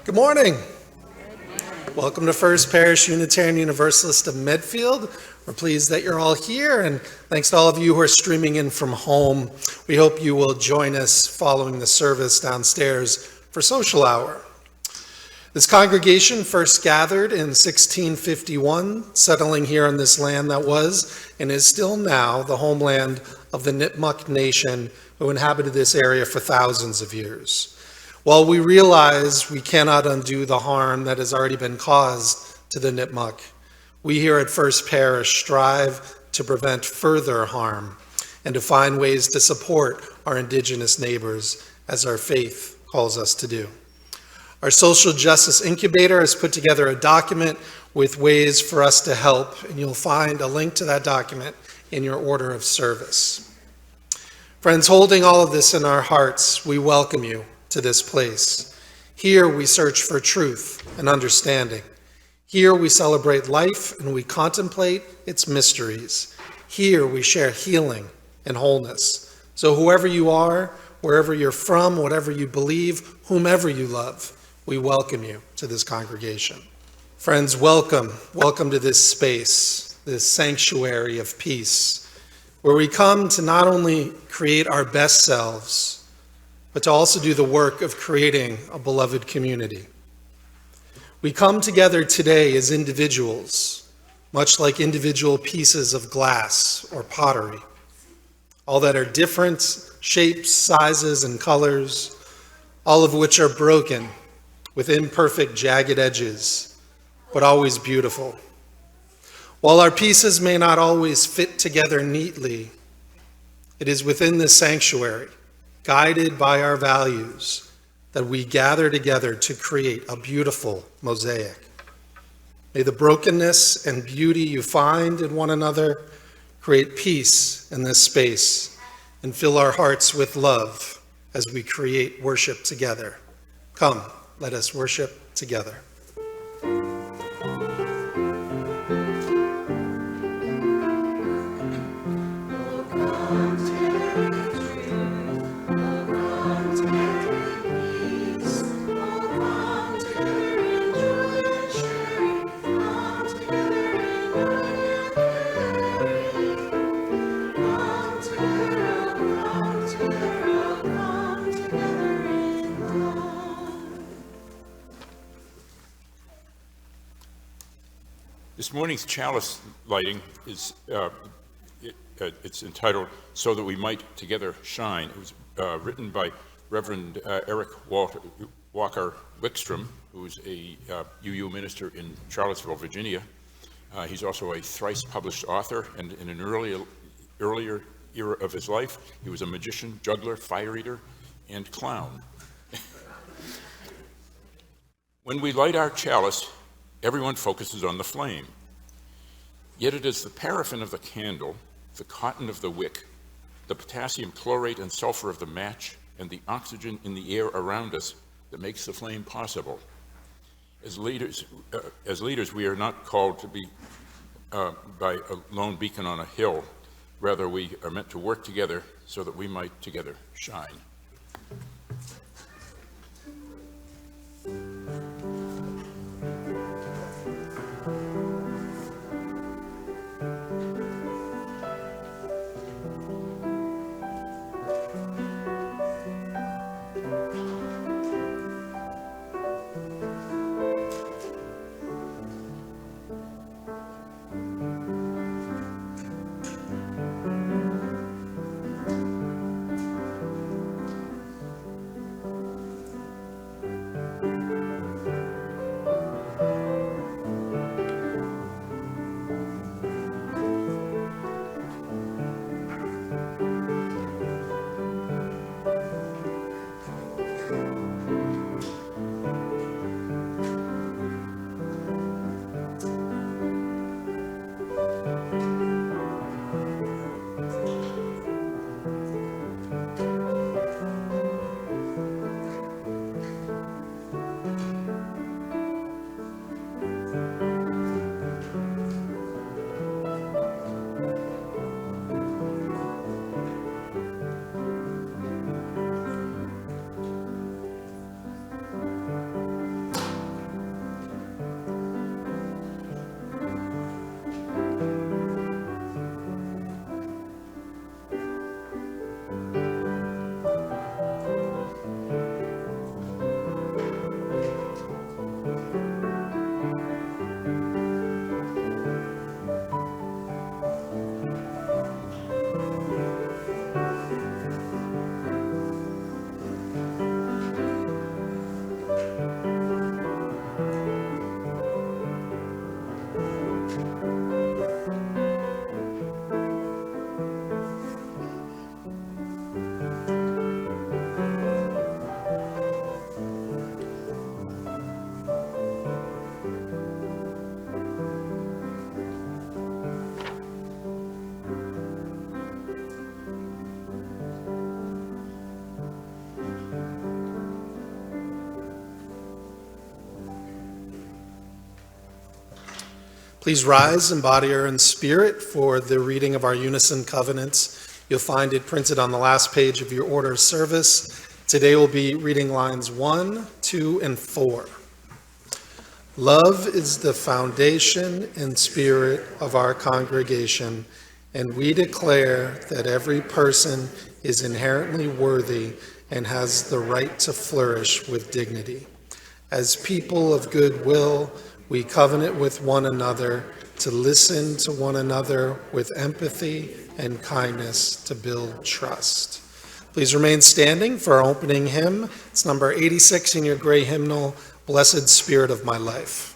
Good morning. Welcome to First Parish Unitarian Universalist of Medfield. We're pleased that you're all here, and thanks to all of you who are streaming in from home. We hope you will join us following the service downstairs for social hour. This congregation first gathered in 1651, settling here on this land that was and is still now the homeland of the Nipmuc Nation, who inhabited this area for thousands of years. While we realize we cannot undo the harm that has already been caused to the Nipmuc, we here at First Parish strive to prevent further harm and to find ways to support our Indigenous neighbors as our faith calls us to do. Our Social Justice Incubator has put together a document with ways for us to help, and you'll find a link to that document in your order of service. Friends, holding all of this in our hearts, we welcome you to this place. Here we search for truth and understanding. Here we celebrate life and we contemplate its mysteries. Here we share healing and wholeness. So whoever you are, wherever you're from, whatever you believe, whomever you love, we welcome you to this congregation. Friends, welcome to this space, this sanctuary of peace, where we come to not only create our best selves, but to also do the work of creating a beloved community. We come together today as individuals, much like individual pieces of glass or pottery, all that are different shapes, sizes, and colors, all of which are broken with imperfect, jagged edges, but always beautiful. While our pieces may not always fit together neatly, it is within this sanctuary, guided by our values, that we gather together to create a beautiful mosaic. May the brokenness and beauty you find in one another create peace in this space and fill our hearts with love as we create worship together. Come, let us worship together. This morning's chalice lighting is it's entitled "So That We Might Together Shine." It was written by Reverend Eric Walker Wickstrom, who's a UU minister in Charlottesville, Virginia. He's also a thrice published author, and in an earlier era of his life, he was a magician, juggler, fire eater, and clown. When we light our chalice, everyone focuses on the flame. Yet it is the paraffin of the candle, the cotton of the wick, the potassium chlorate and sulfur of the match, and the oxygen in the air around us that makes the flame possible. As leaders, we are not called to be by a lone beacon on a hill. Rather, we are meant to work together so that we might together shine. Please rise in body or in spirit for the reading of our unison covenants. You'll find it printed on the last page of your order of service. Today we'll be reading lines 1, 2, and 4. Love is the foundation and spirit of our congregation, and we declare that every person is inherently worthy and has the right to flourish with dignity. As people of goodwill, we covenant with one another to listen to one another with empathy and kindness to build trust. Please remain standing for our opening hymn. It's number 86 in your gray hymnal, Blessed Spirit of My Life.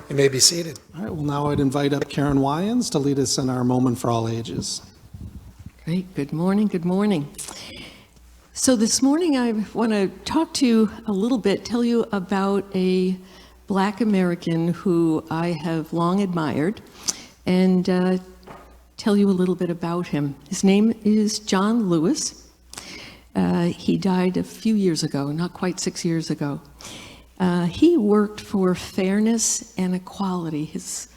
You may be seated. All right, well, now I'd invite up Karen Wyans to lead us in our Moment for All Ages. Great. Good morning. Good morning. So this morning I want to talk to you a little bit, tell you about a Black American who I have long admired, and tell you a little bit about him. His name is John Lewis. He died a few years ago, not quite 6 years ago. He worked for fairness and equality his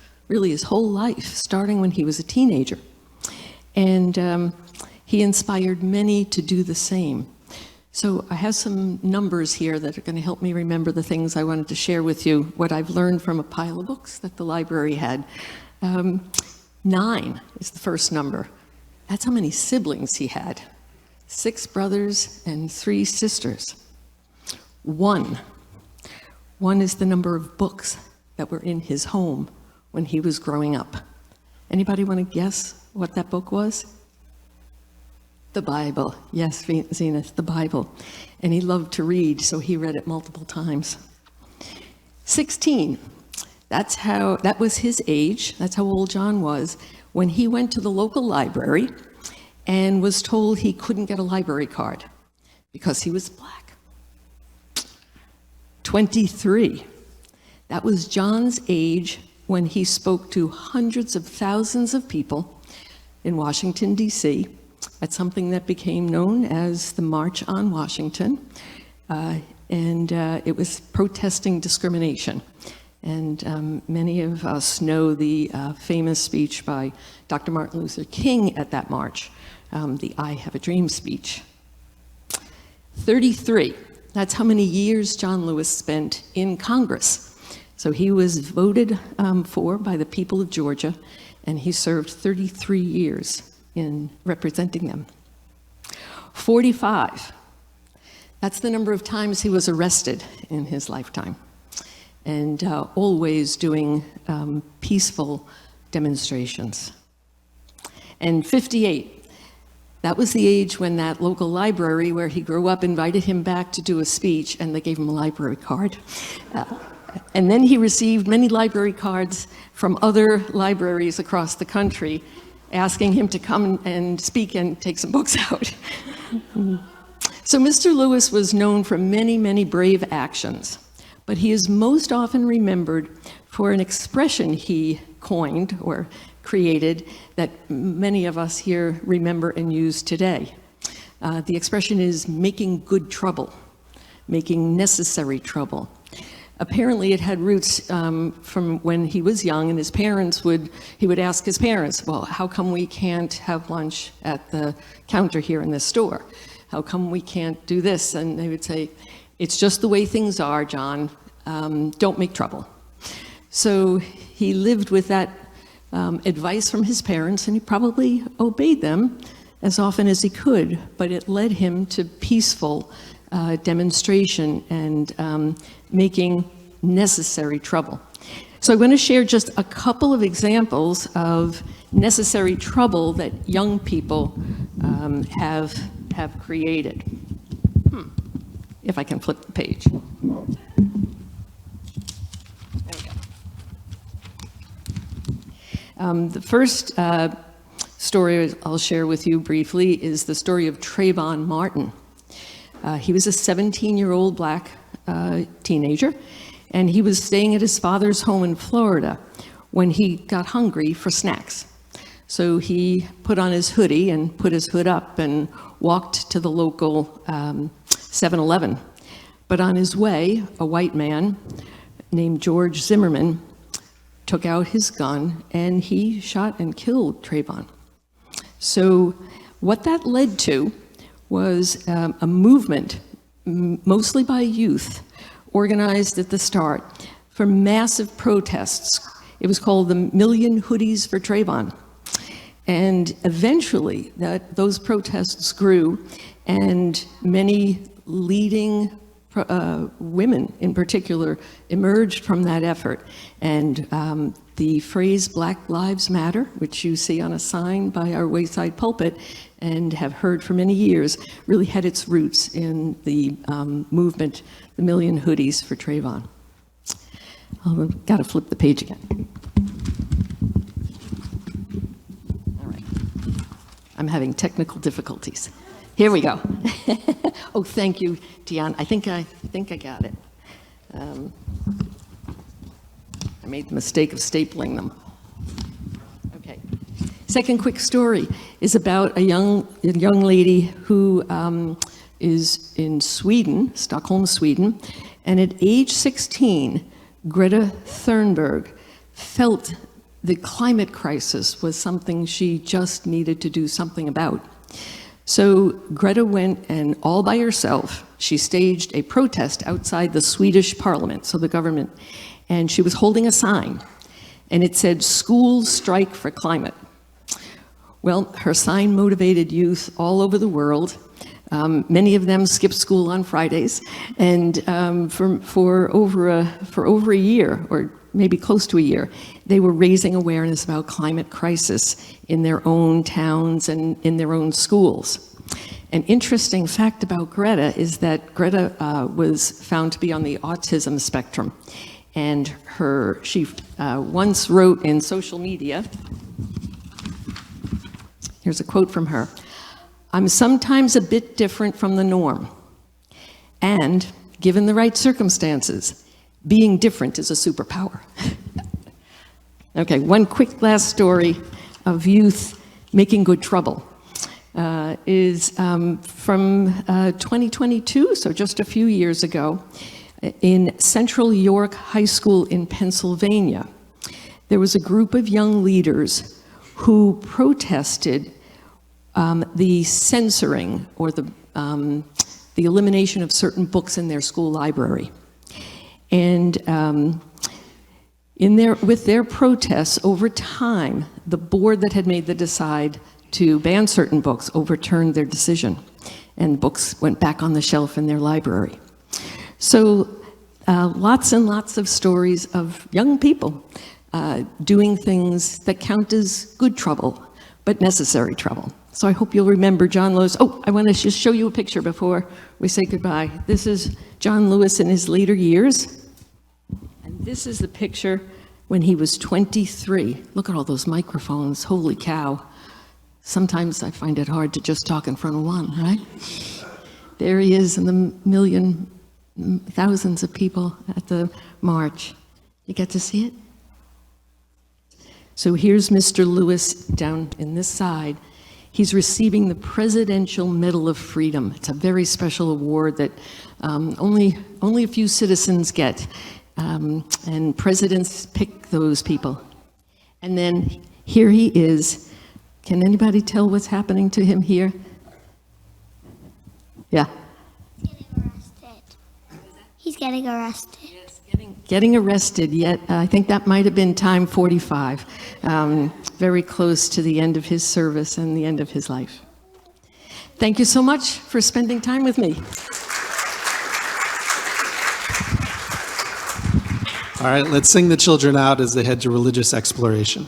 whole life, starting when he was a teenager. And he inspired many to do the same. So I have some numbers here that are going to help me remember the things I wanted to share with you, what I've learned from a pile of books that the library had. 9 is the first number. That's how many siblings he had. 6 brothers and 3 sisters. 1 is the number of books that were in his home when he was growing up. Anybody want to guess what that book was? The Bible. Yes, Zenith, the Bible. And he loved to read, so he read it multiple times. 16. That was his age. That's how old John was when he went to the local library and was told he couldn't get a library card because he was Black. 23. That was John's age when he spoke to hundreds of thousands of people in Washington, D.C. at something that became known as the March on Washington. And it was protesting discrimination. And many of us know the famous speech by Dr. Martin Luther King at that march, the I Have a Dream speech. 33. That's how many years John Lewis spent in Congress. So he was voted for by the people of Georgia, and he served 33 years in representing them. 45. That's the number of times he was arrested in his lifetime, and always doing peaceful demonstrations. And 58, that was the age when that local library where he grew up invited him back to do a speech, and they gave him a library card. And then he received many library cards from other libraries across the country asking him to come and speak and take some books out. So Mr. Lewis was known for many, many brave actions, but he is most often remembered for an expression he coined or created that many of us here remember and use today. The expression is making good trouble, making necessary trouble. Apparently it had roots from when he was young, and he would ask his parents, well, how come we can't have lunch at the counter here in this store? How come we can't do this? And they would say, it's just the way things are, John. Don't make trouble. So he lived with that advice from his parents, and he probably obeyed them as often as he could, but it led him to peaceful demonstration and making necessary trouble. So I'm going to share just a couple of examples of necessary trouble that young people have created. If I can flip the page. There we go. The first story I'll share with you briefly is the story of Trayvon Martin. He was a 17-year-old black teenager, and he was staying at his father's home in Florida when he got hungry for snacks. So he put on his hoodie and put his hood up and walked to the local 7-Eleven. But on his way, a white man named George Zimmerman took out his gun and he shot and killed Trayvon. So what that led to was a movement, mostly by youth, organized at the start for massive protests. It was called the Million Hoodies for Trayvon. And eventually, those protests grew, and many leading women in particular emerged from that effort. And the phrase Black Lives Matter, which you see on a sign by our Wayside pulpit and have heard for many years, really had its roots in the movement, the Million Hoodies for Trayvon. I've got to flip the page again. All right. I'm having technical difficulties. Here we go. Oh, thank you, Tian. I think I got it. I made the mistake of stapling them. Okay. Second quick story is about a young lady who is in Sweden, Stockholm, Sweden, and at age 16, Greta Thunberg felt the climate crisis was something she just needed to do something about. So Greta went, and all by herself, she staged a protest outside the Swedish parliament, so the government, and she was holding a sign, and it said, "Schools strike for climate." Well, her sign motivated youth all over the world. Many of them skipped school on Fridays, and for over a year, or maybe close to a year, they were raising awareness about climate crisis in their own towns and in their own schools. An interesting fact about Greta is that Greta was found to be on the autism spectrum, and she once wrote in social media, here's a quote from her, "I'm sometimes a bit different from the norm, and given the right circumstances, being different is a superpower." Okay, one quick last story of youth making good trouble is from 2022, so just a few years ago, in Central York High School in Pennsylvania. There was a group of young leaders who protested the censoring or the elimination of certain books in their school library. And with their protests, over time, the board that had made the decide to ban certain books overturned their decision. and books went back on the shelf in their library. So lots and lots of stories of young people doing things that count as good trouble, but necessary trouble. So I hope you'll remember John Lewis. Oh, I want to just show you a picture before we say goodbye. This is John Lewis in his later years. And this is the picture when he was 23. Look at all those microphones, holy cow. Sometimes I find it hard to just talk in front of one, right? There he is in the thousands of people at the march. You get to see it? So here's Mr. Lewis down in this side. He's receiving the Presidential Medal of Freedom. It's a very special award that only a few citizens get, and presidents pick those people. And then here he is. Can anybody tell what's happening to him here? Yeah. He's getting arrested. Yes, getting arrested, yet I think that might have been time 45, very close to the end of his service and the end of his life. Thank you so much for spending time with me. All right, let's sing the children out as they head to religious exploration.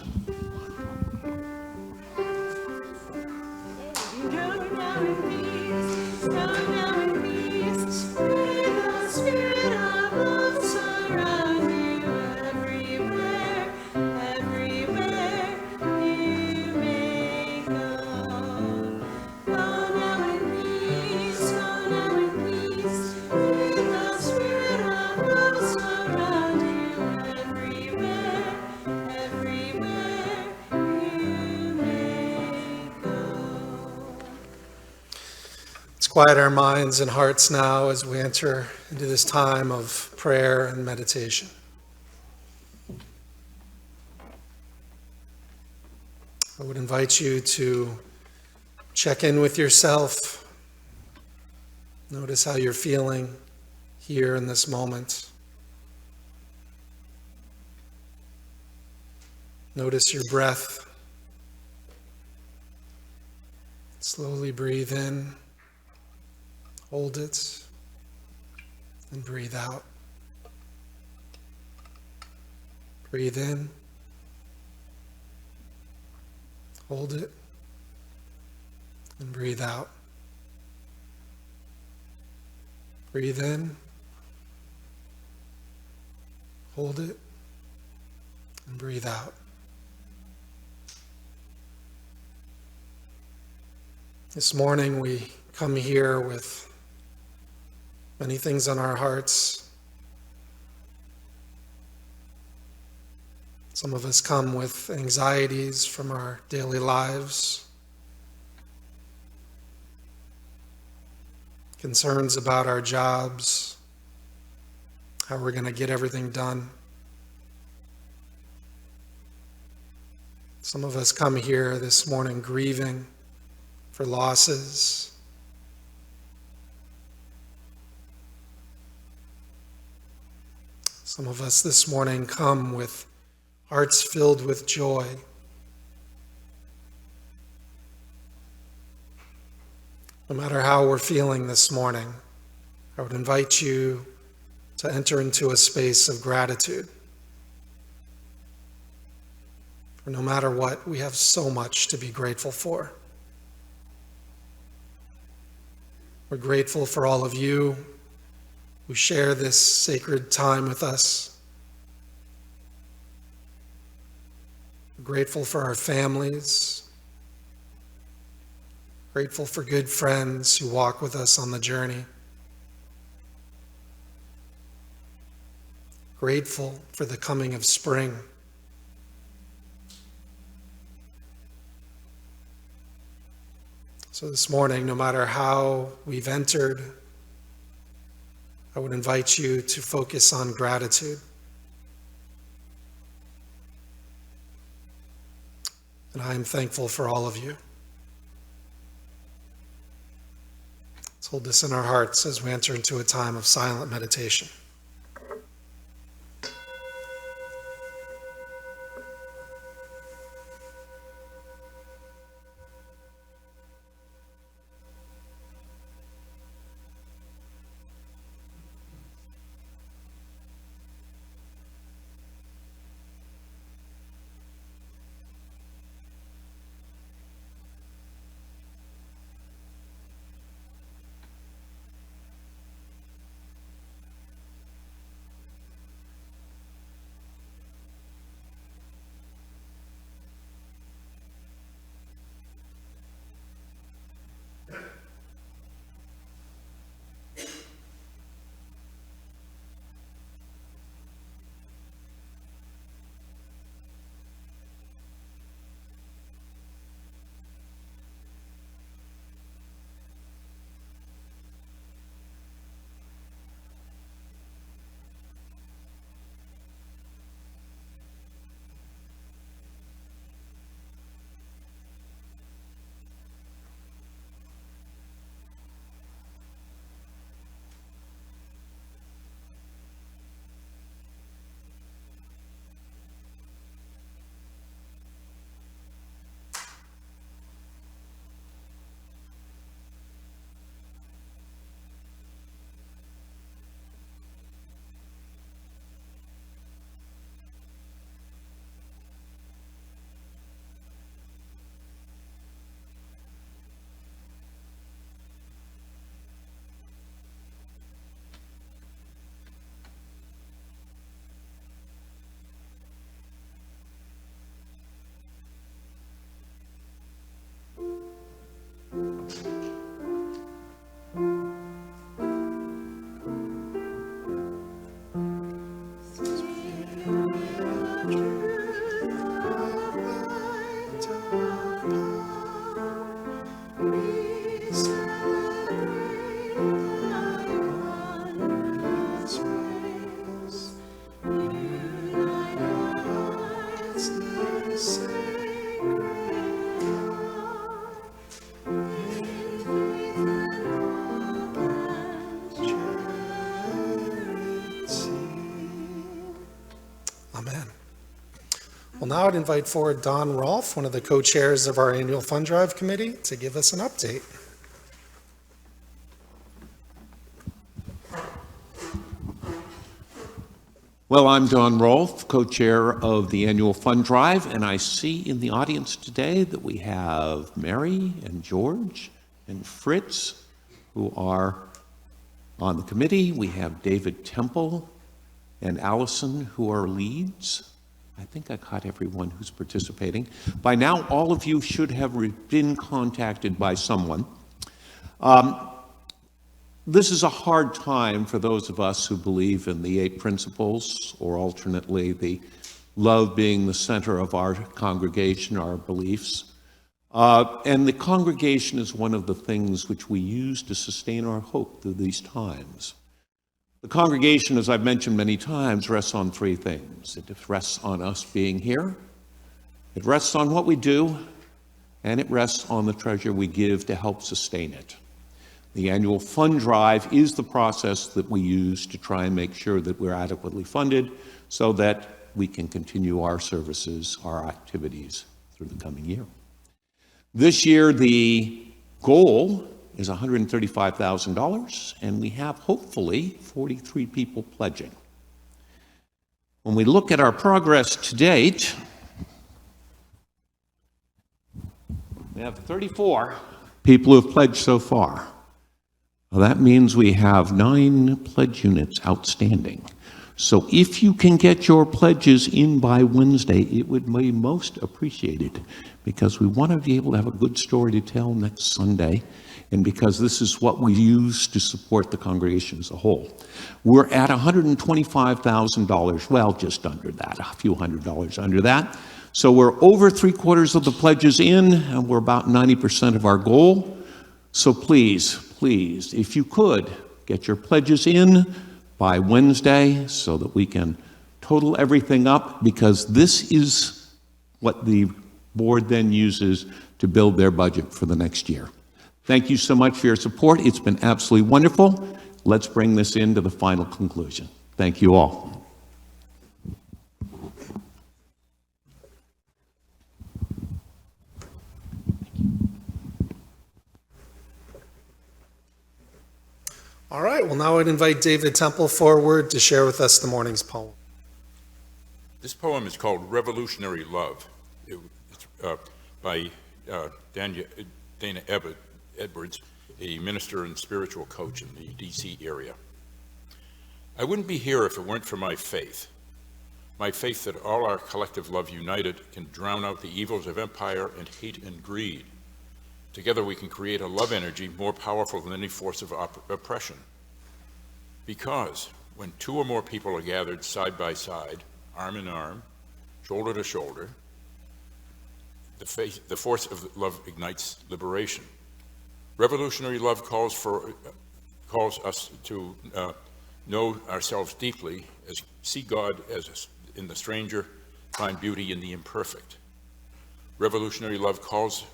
Quiet our minds and hearts now as we enter into this time of prayer and meditation. I would invite you to check in with yourself. Notice how you're feeling here in this moment. Notice your breath. Slowly breathe in. Hold it and breathe out. Breathe in. Hold it and breathe out. Breathe in. Hold it and breathe out. This morning we come here with many things on our hearts. Some of us come with anxieties from our daily lives, concerns about our jobs, how we're going to get everything done. Some of us come here this morning grieving for losses. Some of us this morning come with hearts filled with joy. No matter how we're feeling this morning, I would invite you to enter into a space of gratitude. For no matter what, we have so much to be grateful for. We're grateful for all of you who share this sacred time with us. We're grateful for our families. Grateful for good friends who walk with us on the journey. Grateful for the coming of spring. So this morning, no matter how we've entered, I would invite you to focus on gratitude. And I am thankful for all of you. Let's hold this in our hearts as we enter into a time of silent meditation. Well, now I'd invite forward Don Rolfe, one of the co-chairs of our annual fund drive committee, to give us an update. Well, I'm Don Rolfe, co-chair of the annual fund drive, and I see in the audience today that we have Mary and George and Fritz, who are on the committee. We have David Temple and Allison, who are leads. I think I caught everyone who's participating. By now, all of you should have been contacted by someone. This is a hard time for those of us who believe in the 8 principles, or alternately, the love being the center of our congregation, our beliefs. And the congregation is one of the things which we use to sustain our hope through these times. The congregation, as I've mentioned many times, rests on 3 things. It rests on us being here, it rests on what we do, and it rests on the treasure we give to help sustain it. The annual fund drive is the process that we use to try and make sure that we're adequately funded so that we can continue our services, our activities through the coming year. This year, the goal is $135,000, and we have hopefully 43 people pledging. When we look at our progress to date, we have 34 people who have pledged so far. Well, that means we have 9 pledge units outstanding. So if you can get your pledges in by Wednesday, it would be most appreciated, because we want to be able to have a good story to tell next Sunday, and because this is what we use to support the congregation as a whole. We're at $125,000, well, just under that, a few $100s under that. So we're over 3/4 of the pledges in, and we're about 90% of our goal. So please, if you could, get your pledges in by Wednesday so that we can total everything up, because this is what the board then uses to build their budget for the next year. Thank you so much for your support. It's been absolutely wonderful. Let's bring this into the final conclusion. Thank you all. All right, well, now I'd invite David Temple forward to share with us the morning's poem. This poem is called Revolutionary Love. It's by Dana Edwards, a minister and spiritual coach in the DC area. I wouldn't be here if it weren't for my faith that all our collective love united can drown out the evils of empire and hate and greed. Together we can create a love energy more powerful than any force of oppression. Because when 2 or more people are gathered side by side, arm in arm, shoulder to shoulder, the force of love ignites liberation. Revolutionary love calls us to know ourselves deeply, see God as in the stranger, find beauty in the imperfect. Revolutionary love calls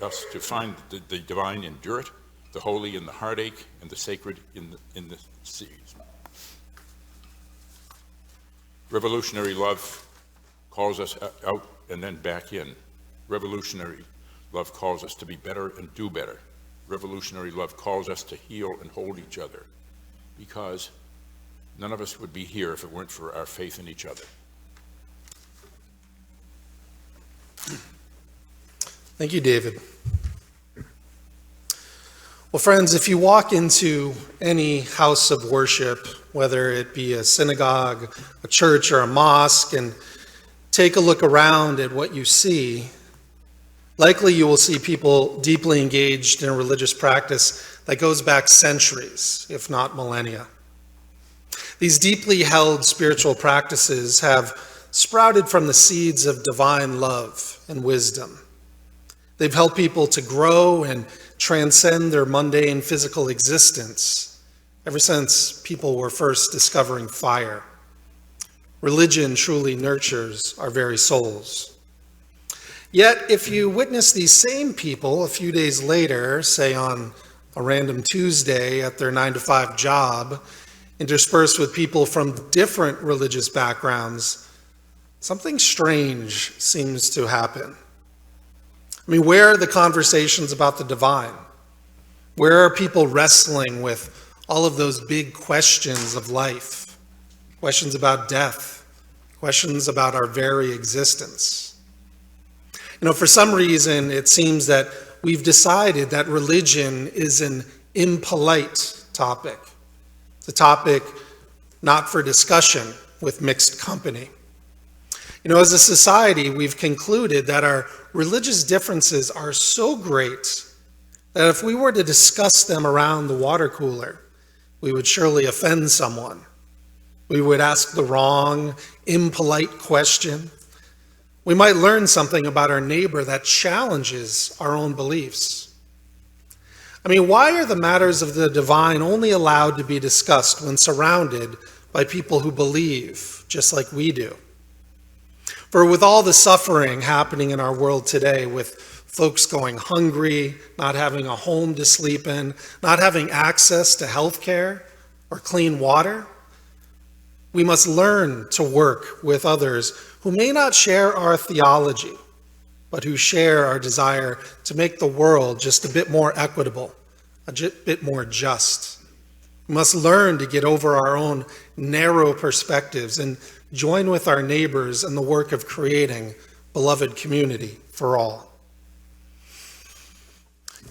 us to find the divine in dirt, the holy in the heartache, and the sacred in the seas. Revolutionary love calls us out and then back in. Revolutionary love calls us to be better and do better. Revolutionary love calls us to heal and hold each other, because none of us would be here if it weren't for our faith in each other. Thank you, David. Well, friends, if you walk into any house of worship, whether it be a synagogue, a church, or a mosque, and take a look around at what you see, likely you will see people deeply engaged in a religious practice that goes back centuries, if not millennia. These deeply held spiritual practices have sprouted from the seeds of divine love and wisdom. They've helped people to grow and transcend their mundane physical existence ever since people were first discovering fire. Religion truly nurtures our very souls. Yet, if you witness these same people a few days later, say on a random Tuesday at their 9-to-5 job, interspersed with people from different religious backgrounds, something strange seems to happen. I mean, where are the conversations about the divine? Where are people wrestling with all of those big questions of life? Questions about death, questions about our very existence. You know, for some reason, it seems that we've decided that religion is an impolite topic. It's a topic not for discussion with mixed company. You know, as a society, we've concluded that our religious differences are so great that if we were to discuss them around the water cooler, we would surely offend someone. We would ask the wrong, impolite question. We might learn something about our neighbor that challenges our own beliefs. I mean, why are the matters of the divine only allowed to be discussed when surrounded by people who believe just like we do? For with all the suffering happening in our world today, with folks going hungry, not having a home to sleep in, not having access to health care or clean water, we must learn to work with others who may not share our theology, but who share our desire to make the world just a bit more equitable, a bit more just. We must learn to get over our own narrow perspectives and join with our neighbors in the work of creating beloved community for all.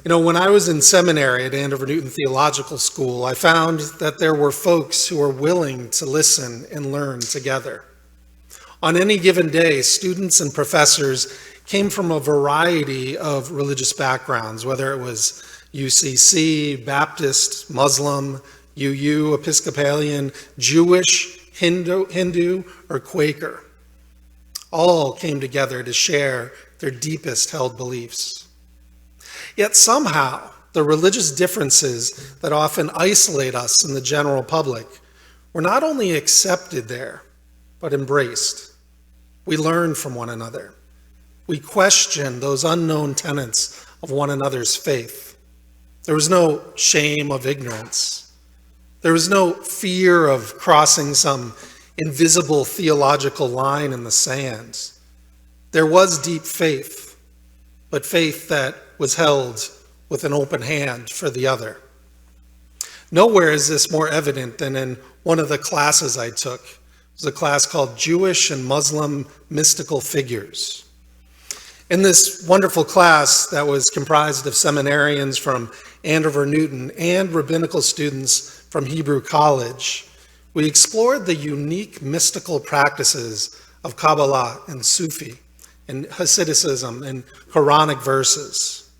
You know, when I was in seminary at Andover Newton Theological School, I found that there were folks who were willing to listen and learn together. On any given day, students and professors came from a variety of religious backgrounds, whether it was UCC, Baptist, Muslim, UU, Episcopalian, Jewish, Hindu, or Quaker. All came together to share their deepest held beliefs. Yet somehow, the religious differences that often isolate us in the general public were not only accepted there, but embraced. We learn from one another. We question those unknown tenets of one another's faith. There was no shame of ignorance. There was no fear of crossing some invisible theological line in the sand. There was deep faith, but faith that was held with an open hand for the other. Nowhere is this more evident than in one of the classes I took. It was a class called Jewish and Muslim Mystical Figures. In this wonderful class that was comprised of seminarians from Andover Newton and rabbinical students from Hebrew College, we explored the unique mystical practices of Kabbalah and Sufi and Hasidism and Quranic verses.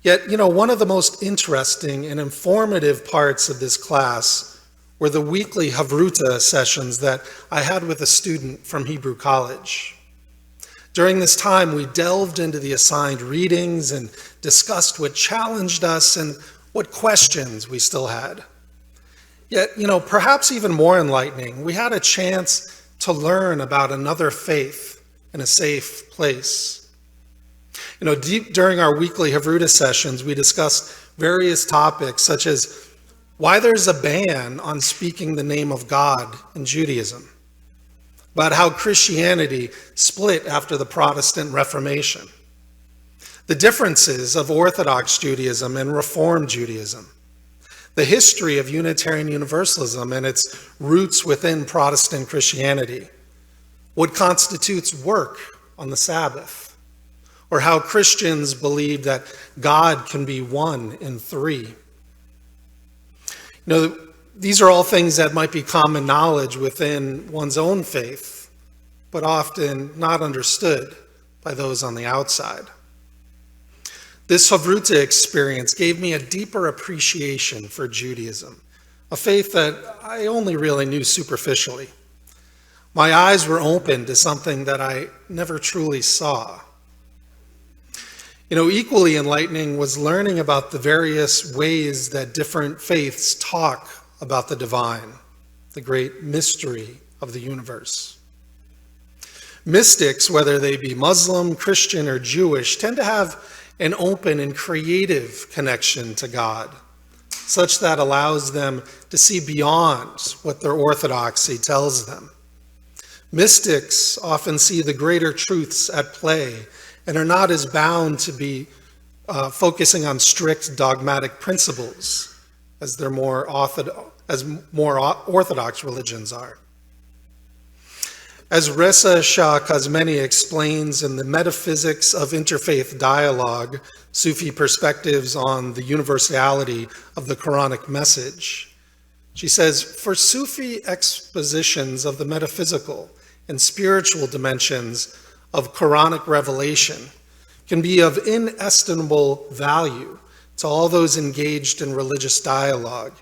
Yet, you know, one of the most interesting and informative parts of this class were the weekly Havruta sessions that I had with a student from Hebrew College. During this time, we delved into the assigned readings and discussed what challenged us and what questions we still had. Yet, you know, perhaps even more enlightening, we had a chance to learn about another faith in a safe place. You know, deep during our weekly Havruta sessions, we discussed various topics such as why there's a ban on speaking the name of God in Judaism, about how Christianity split after the Protestant Reformation, the differences of Orthodox Judaism and Reform Judaism, the history of Unitarian Universalism and its roots within Protestant Christianity, what constitutes work on the Sabbath, or how Christians believe that God can be one in three. You know, these are all things that might be common knowledge within one's own faith, but often not understood by those on the outside. This Havruta experience gave me a deeper appreciation for Judaism, a faith that I only really knew superficially. My eyes were opened to something that I never truly saw. You know, equally enlightening was learning about the various ways that different faiths talk about the divine, the great mystery of the universe. Mystics, whether they be Muslim, Christian, or Jewish, tend to have an open and creative connection to God, such that allows them to see beyond what their orthodoxy tells them. Mystics often see the greater truths at play and are not as bound to be focusing on strict dogmatic principles as more orthodox religions are. As Reza Shah Kazmeni explains in the Metaphysics of Interfaith Dialogue, Sufi Perspectives on the Universality of the Quranic Message, she says, for Sufi expositions of the metaphysical and spiritual dimensions of Quranic revelation can be of inestimable value to all those engaged in religious dialogue,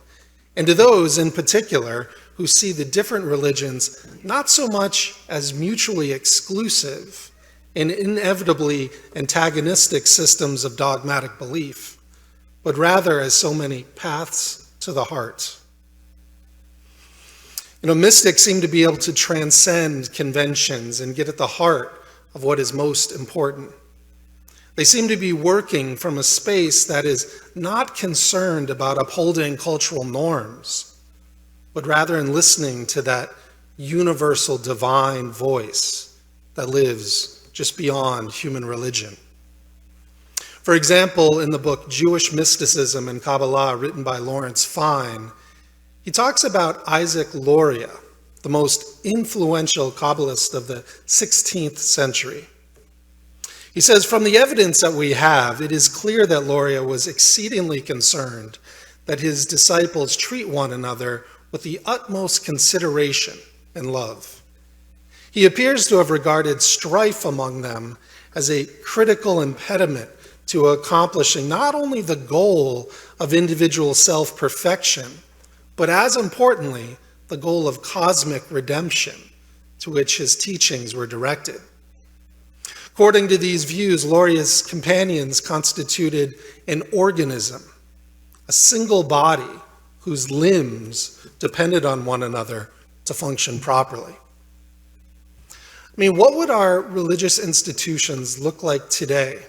and to those in particular who see the different religions not so much as mutually exclusive and inevitably antagonistic systems of dogmatic belief, but rather as so many paths to the heart. Mystics seem to be able to transcend conventions and get at the heart of what is most important. They seem to be working from a space that is not concerned about upholding cultural norms, but rather in listening to that universal divine voice that lives just beyond human religion. For example, in the book Jewish Mysticism and Kabbalah, written by Lawrence Fine, he talks about Isaac Luria, the most influential Kabbalist of the 16th century. He says, from the evidence that we have, it is clear that Luria was exceedingly concerned that his disciples treat one another with the utmost consideration and love. He appears to have regarded strife among them as a critical impediment to accomplishing not only the goal of individual self-perfection, but as importantly, the goal of cosmic redemption to which his teachings were directed. According to these views, Luria's companions constituted an organism, a single body whose limbs depended on one another to function properly. What would our religious institutions look like today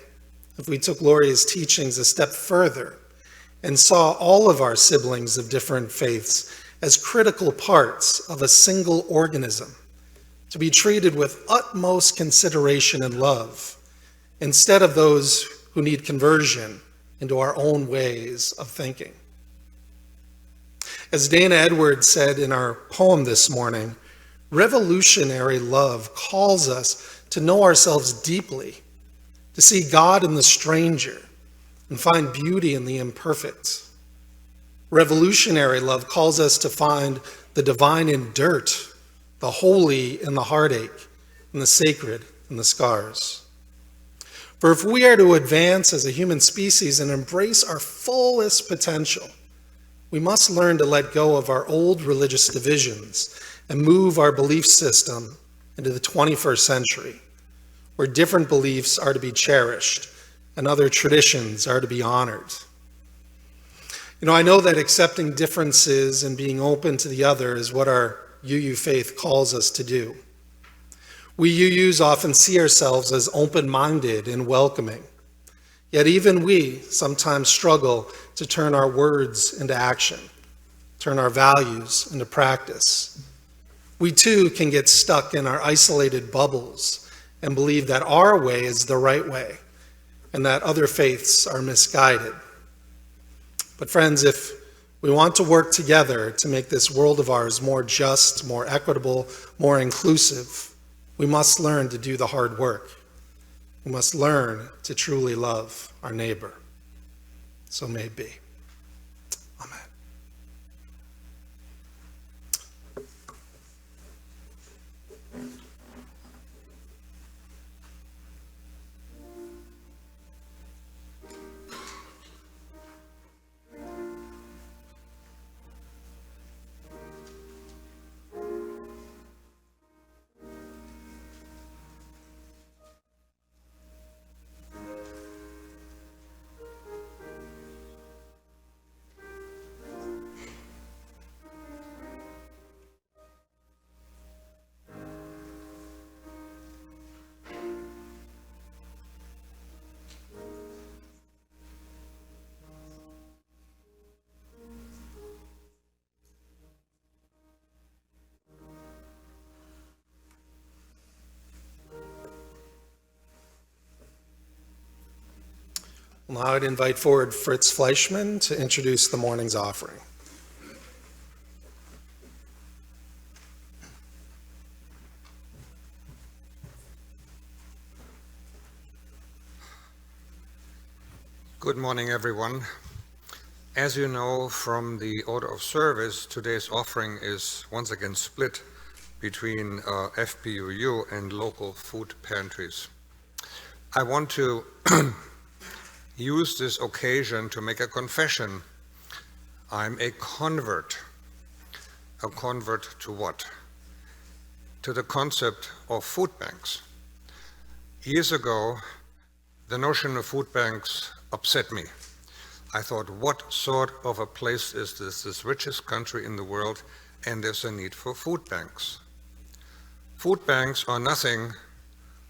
if we took Luria's teachings a step further and saw all of our siblings of different faiths as critical parts of a single organism, to be treated with utmost consideration and love, instead of those who need conversion into our own ways of thinking? As Dana Edwards said in our poem this morning, revolutionary love calls us to know ourselves deeply, to see God in the stranger, and find beauty in the imperfect. Revolutionary love calls us to find the divine in dirt, the holy in the heartache, and the sacred in the scars. For if we are to advance as a human species and embrace our fullest potential, we must learn to let go of our old religious divisions and move our belief system into the 21st century, where different beliefs are to be cherished and other traditions are to be honored. I know that accepting differences and being open to the other is what our UU faith calls us to do. We UUs often see ourselves as open-minded and welcoming. Yet even we sometimes struggle to turn our words into action, turn our values into practice. We too can get stuck in our isolated bubbles and believe that our way is the right way and that other faiths are misguided. But friends, if we want to work together to make this world of ours more just, more equitable, more inclusive, we must learn to do the hard work. We must learn to truly love our neighbor. So may it be. Amen. Now I'd invite forward Fritz Fleischman to introduce the morning's offering. Good morning, everyone. As you know from the order of service, today's offering is once again split between FPUU and local food pantries. I want to use this occasion to make a confession. I'm a convert. A convert to what? To the concept of food banks. Years ago, the notion of food banks upset me. I thought, what sort of a place is this richest country in the world, and there's a need for food banks. Food banks are nothing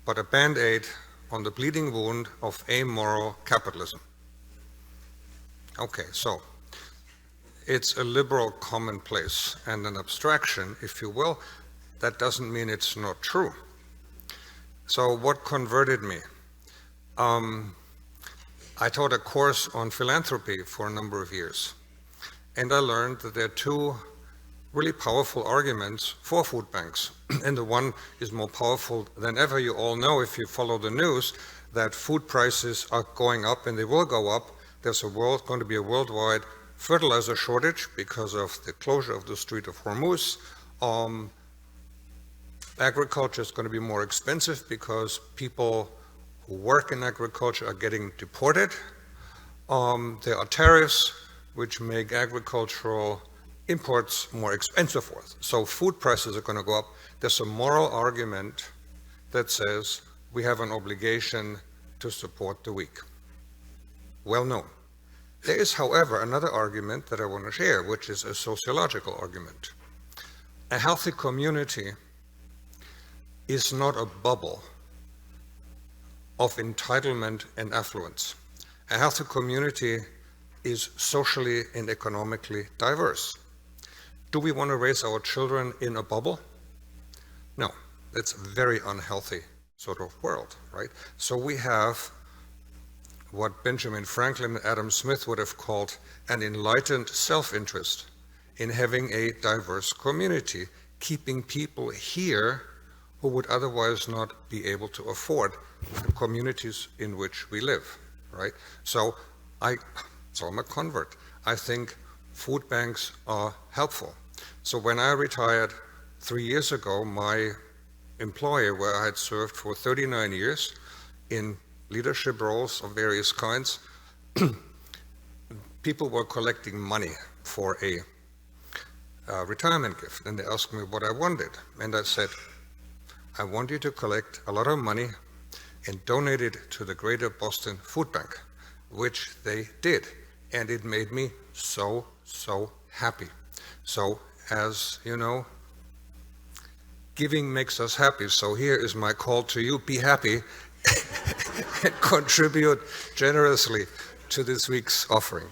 but a band-aid on the bleeding wound of amoral capitalism. Okay, so it's a liberal commonplace and an abstraction, if you will. That doesn't mean it's not true. So what converted me? I taught a course on philanthropy for a number of years, and I learned that there are two really powerful arguments for food banks. And the one is more powerful than ever. You all know, if you follow the news, that food prices are going up, and they will go up. There's going to be a worldwide fertilizer shortage because of the closure of the Strait of Hormuz. Agriculture is going to be more expensive because people who work in agriculture are getting deported. There are tariffs which make agricultural imports more expensive for us. So food prices are going to go up. There's a moral argument that says we have an obligation to support the weak. Well known. There is, however, another argument that I want to share, which is a sociological argument. A healthy community is not a bubble of entitlement and affluence. A healthy community is socially and economically diverse. Do we want to raise our children in a bubble? No, that's a very unhealthy sort of world, right? So we have what Benjamin Franklin and Adam Smith would have called an enlightened self-interest in having a diverse community, keeping people here who would otherwise not be able to afford the communities in which we live, right? So I'm a convert. I think food banks are helpful. So when I retired 3 years ago, my employer, where I had served for 39 years in leadership roles of various kinds, people were collecting money for a retirement gift, and they asked me what I wanted. And I said, I want you to collect a lot of money and donate it to the Greater Boston Food Bank, which they did. And it made me so, so happy. So, as you know, giving makes us happy. So here is my call to you, be happy and contribute generously to this week's offering.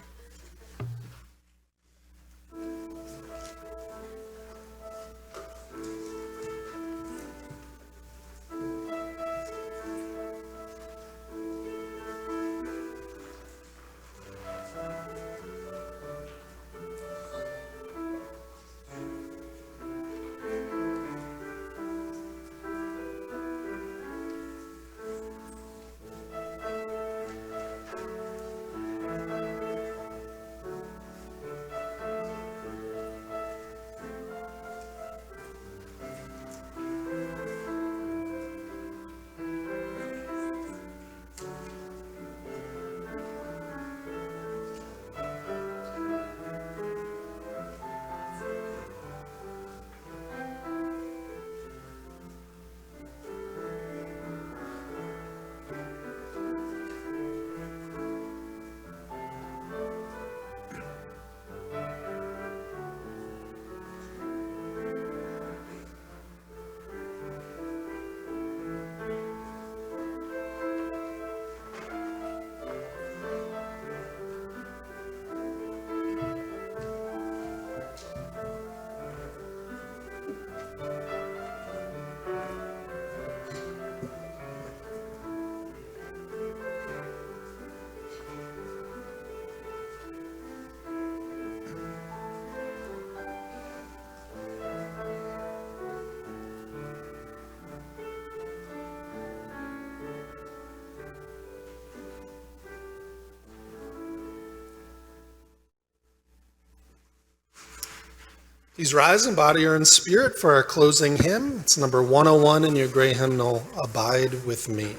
Please rise in body or in spirit for our closing hymn. It's number 101 in your gray hymnal, Abide with Me.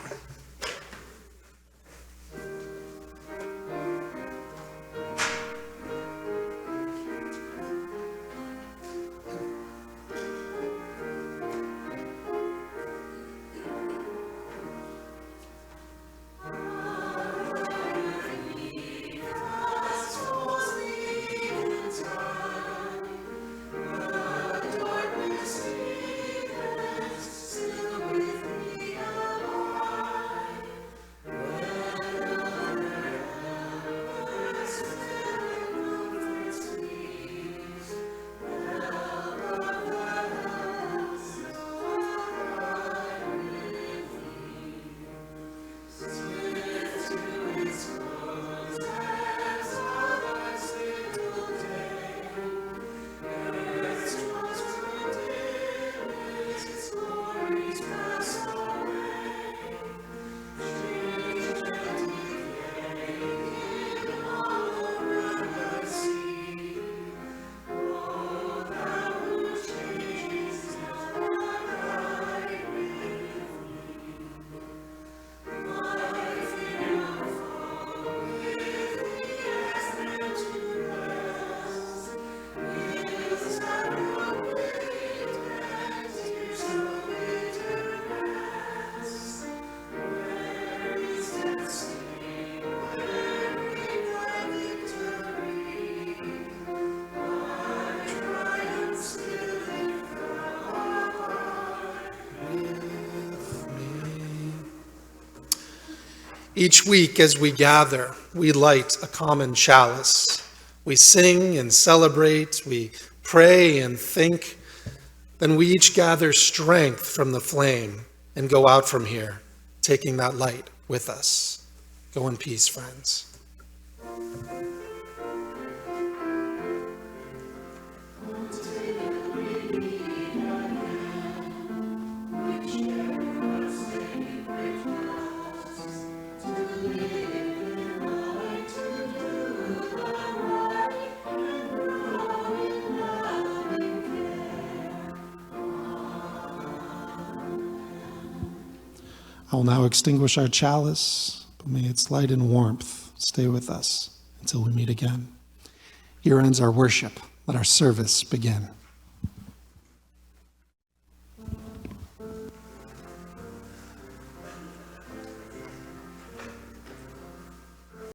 Each week as we gather, we light a common chalice. We sing and celebrate, we pray and think. Then we each gather strength from the flame and go out from here, taking that light with us. Go in peace, friends. I will now extinguish our chalice, but may its light and warmth stay with us until we meet again. Here ends our worship. Let our service begin.